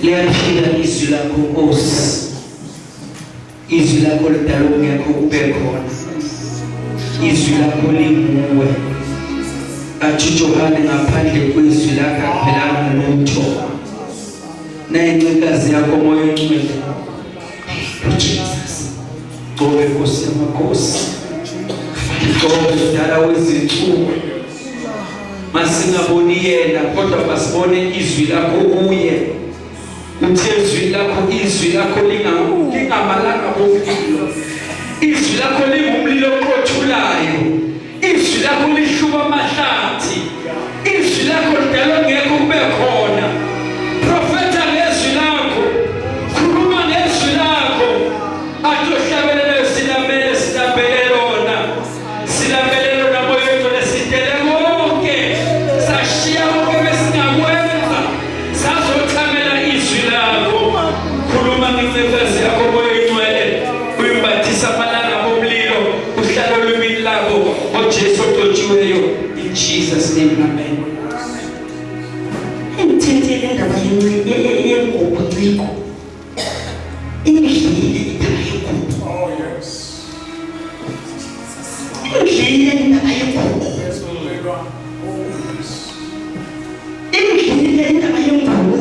liyaphila izwi lakho Nkosi. Izwi lakho lidala ungekho ube khona. Izwi lakho linguwe. Athi Johane ngaphandle kwezwi lakho akuphelanga lutho. Nayincikazi yakho moya ongcwele. Jesus. Ngobe Nkosi yamakhosi. Ngobe dala wezinsuku. Masingaboni yena kodwa basibone izwi lakho uye. Uthe izwi lakho lingamalanga bomlilo. Izwi lakho lingumlilo oqothulayo. Izwi lakho lihluba amahlathi. Izwi lakho lidala ngeke kube khona. Profeta ngezwi lakho. Khuluma ngezwi lakho. Atohlabelele silambele lona. Silambele lona moyo wethu lesitele konke. Sashiya konke besingakwenza. Sazothamela izwi lakho. Khuluma ngecefezi yakho moyo ongcwele. Uyimbathisa amalanga bomlilo. Uhlala olwimini labo. OJesu ototshiweyo. In Jesus' name, amen. Ngithethele indaba yengubo nciko. Ingidlile indaba yengubo. Oh yes. Ingidlile indaba yengubo. Yes, Omega. Oh yes. Ingidlile indaba yengubo.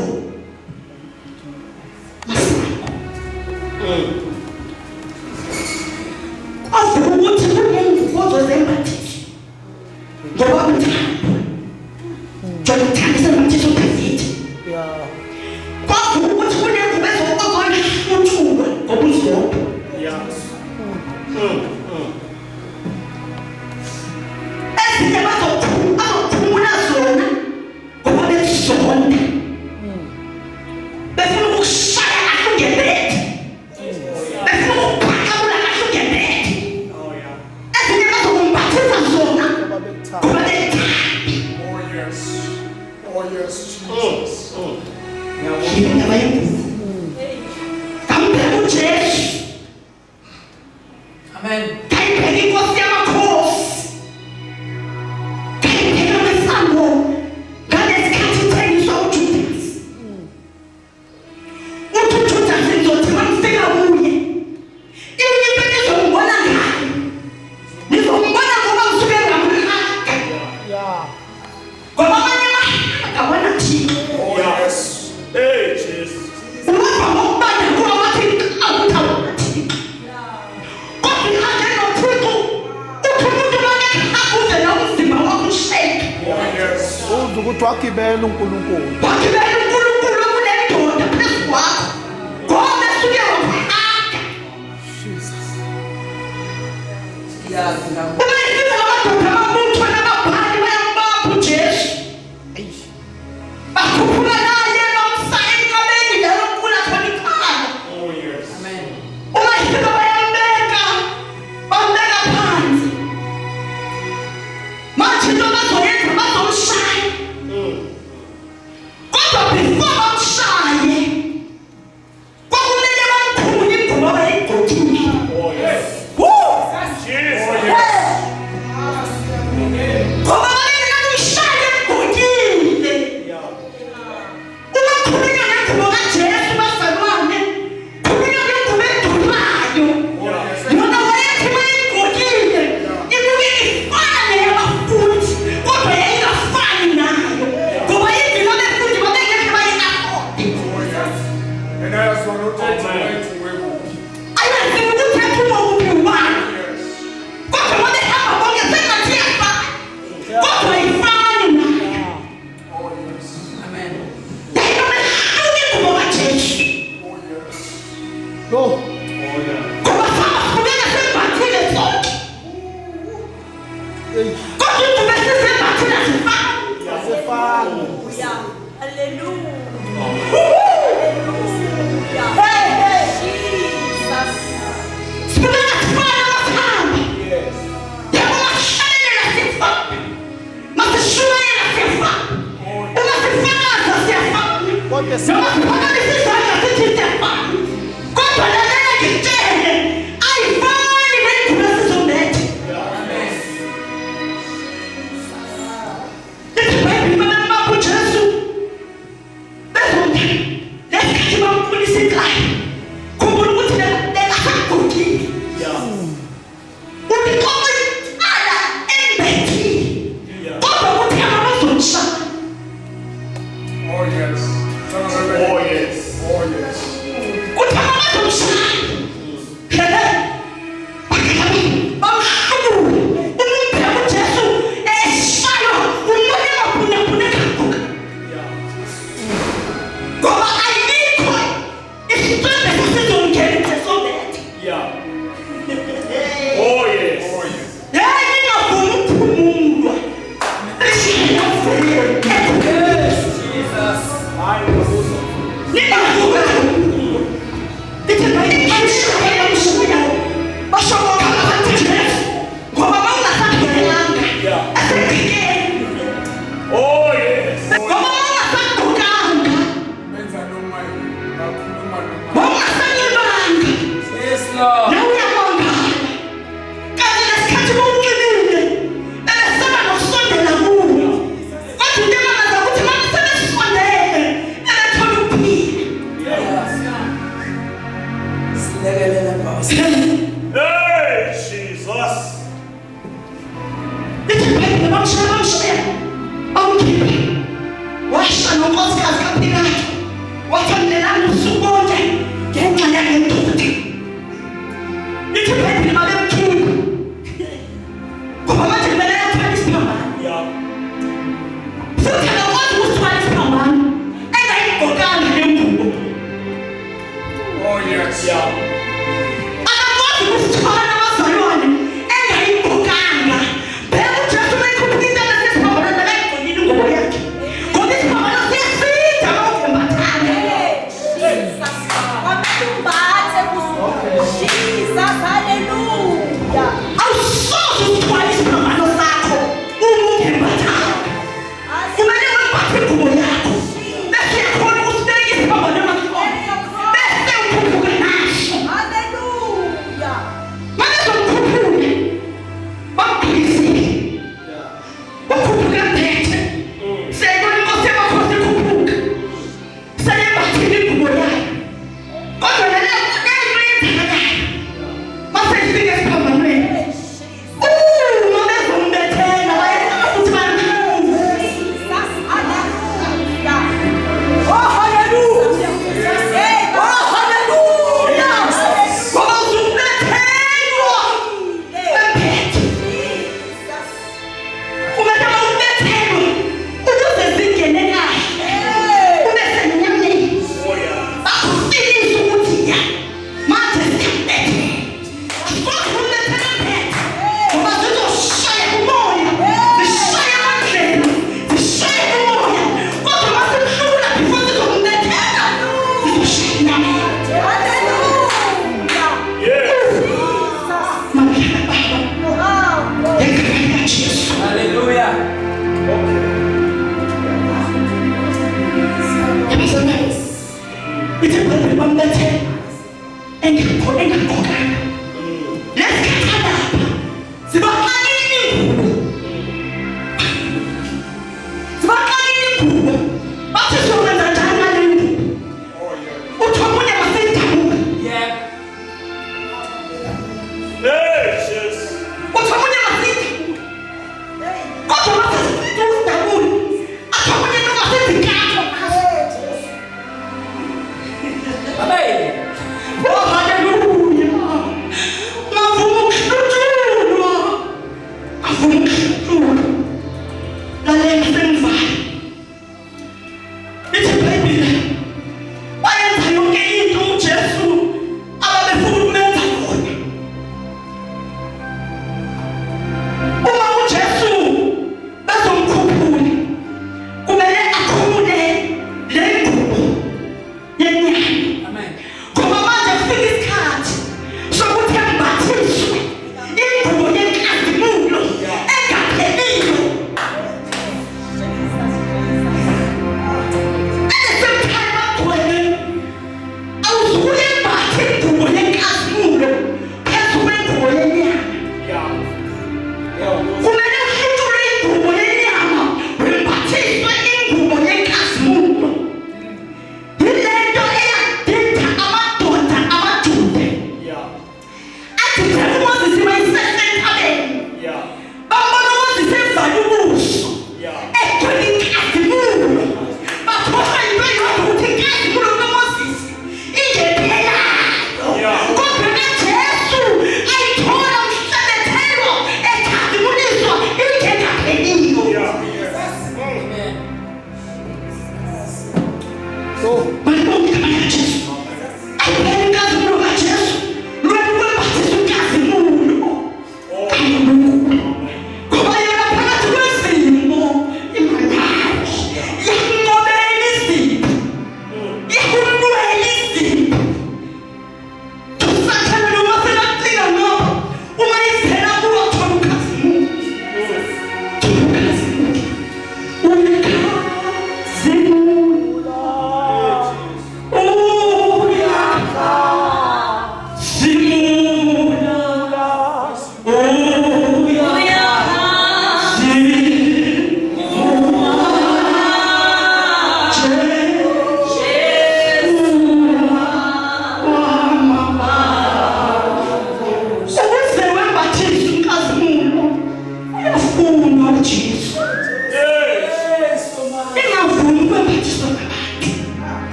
Avuka ukuthi kunengubo zozembathisi. Ngoba uthando. Jonathan sembathisa uPhezitha. Yeah. Kwavuka ukuthi kunengubo ezokuzoyihluthulwa ngobuzodwa. Yeah. Ezinye bazophumula zona ngoba bezizonda. Befuna ukushaya kahle ngebhedi. Befuna ukuphakamula kahle ngebhedi. Oh yeah. Ezinye bazokumbathisa zona ngoba bethanda. Oh yes. Oh yes, Jesus. Indaba yengubo. Kampela uJesu. Amen. Kayiphela inkosi yamakhosi. Kayiphela amasango. Ngalesi uthengiswa uJudas. Uthi uJudas ngizothi mangifika kuye. Inyimpi nizombona ngayo. Nizombona ngoba ngisuke ngamhaka. Yeah. Ngoba abanye abona thina. Oh yes. Hey Jesus. Uba ngokubana kuba wathi awuthawathi. Kodwa ihambe noThixo. Uthi umuntu manje akuze nomzimba wakho usheke. Oh yes. Uthi ukuthi wagibela uNkulunkulu. Wagibela uNkulunkulu okunendoda phezu kwakho. Ngoba esuke wafaka. Jesus. Uma ifika amadoda amabuthwa nababhali bayambamba uJesu. Bakhuphula naye bamsa enqabeni lelo nkula khona ikhala. Oh yes. Amen. Uma ifika bayambeka. Bambeka phansi. Manje into bazoyenza bazomshaya. Kodwa before bamshaye. Kwakumele bamkhumule ingubo abayigqokile. Oh yes. Woo! Jesus. Oh yes. Ngoba balekela kumshaya emgqokile. Uma khulunywa ngengubo kaJesu bazalwane, khulunywa ngengubo edurayo. Yona wayethi mayigqokile, ibuke ifana neyabafundi, kodwa yayingafani nayo. Ngoba yindlela abafundi babengeke bayi-afode. And I was going to take tonight to wake up. Ayazi ukuthi ephuma kuphi ubani. Yes. Kodwa uma behamba bonke sengathi iyafana. Kodwa ayifani nayo. Oh yes. Amen. Yayinoma ihluke ingubo kaJesu. Oh yes. Lo. Oh yeah. Ngoba sabafubeka sembathile sonke. Hey. Kodwa ingubo esizembathile azifani. Asefana. Hallelujah. Hey, hey. Jesus. Sibukeka sifana abathandi. Yes. Yabo masishalelela sifana. Masishumayela sifana. Uma sifakaza siyafana. Kodwa Noma siphakamisa isandla sithi siyafana. Kodwa lalela ngitshele ayifani nengubo esizombetha. Amen. Hey, Jesus. Lithi Bhayibheli bamshaya awukhiphe washa nonkosikazi kaPhilathu wathandelana usuku bonke ngenxa yale ndoda. Lithi Bhayibheli babemkhipha ngoba manje kumele athwale isiphambano futhi akakwazi ukuthwala isiphambano engayigqokanga le ngubo. Oh, yes. Akakwazi ukuthwala abazalwane engayigqokanga. Phela uJesu uyikhupha intana sesiphambano nakayigqokile ingubo yakhe ngoba isiphambano siyafida uma uvembathane. Jesus. Wamembathe kusuku. Jesus. Hallelujah. Awusoze uthwale isiphambano sakho uma uvembathane. Kumele wembathe ingubo yakho bese uyakhona ukusibeka isiphambano emahlombe bese ukhuphuka naso. Hallelujah. Babezomkhuphula bambhekisile wakhuphuka mphethe seyibona inkosi yamakhosi ikhuphuka seyembathile ingubo yayo kodwa naleyo yenzakalayo maseyifika esiphambanweni uma bezombethela wayecela ukuthi bamhluze. Jesus. Hallelujah. Oh, hallelujah. Hey, Oh, haleluya ngoba uzumbethelwa wemphethe. Jesus. Kumele mawubethelwe ukuze zingene kahle ube semnyameni bakufilise ukuthi ya manje siyabethela futhi ubethele mphethe ngoba zizoshaya umoya zishaya amandlela zishaya umoya kodwa masimhlula before zizombethela zizoshaya inyameni. Hallelujah. Mamhlala baba Oh, ngegama likaJesu. Hallelujah. Yabazalwane, lithi Bhayibheli bambethela engagqokanga